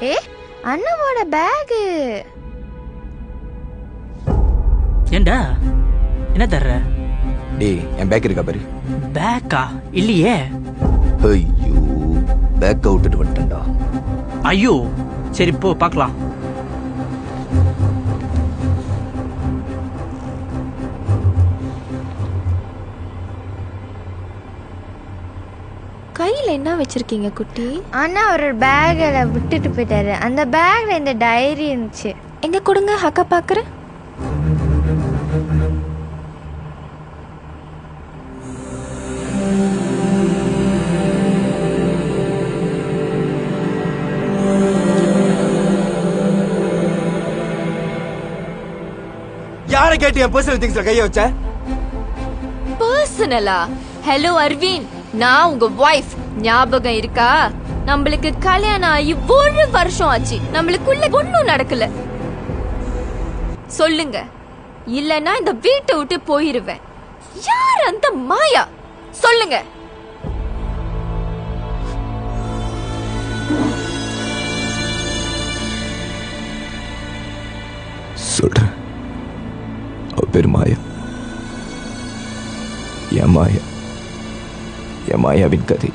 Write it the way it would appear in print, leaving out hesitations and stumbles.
ஏ அண்ணாவோட பேக். ஏண்டா என்ன தர்ற? டேய் என் பேக் இருக்கா பாரு. பேக்கா? இல்லையே. ஐயோ பேக் விட்டுட்டு வந்துட்டேன்டா. ஐயோ சரி போ பார்க்கலாம். கையில என்ன வச்சிருக்கீங்க குட்டி? அண்ணா அவரோட பேக்ல விட்டுட்டு போயிட்டாரு. அந்த பேக்ல இந்த டைரி இருந்துச்சு. எங்க கொடுங்க, அக்கா பாக்குறேன். யாரை கேட்டு என் பர்சனல் திங்ஸ்ல கைய வச்ச? பர்சனலா? ஹலோ அரவிந்த், நான் உங்க வைஃப். ஞாபகம் இருக்கா? நம்மளுக்கு கல்யாணம் ஆகி 1 வருஷம் ஆச்சு. நம்மளுக்குள்ள ஒண்ணும் நடக்கல. சொல்லுங்க, இல்லனா இந்த வீட்டை விட்டு போயிருவேன். யார் அந்த மாயா? சொல்லுங்க. சொல்றேன். அவ பேர் மாயா. என் மாயாவின் கதை.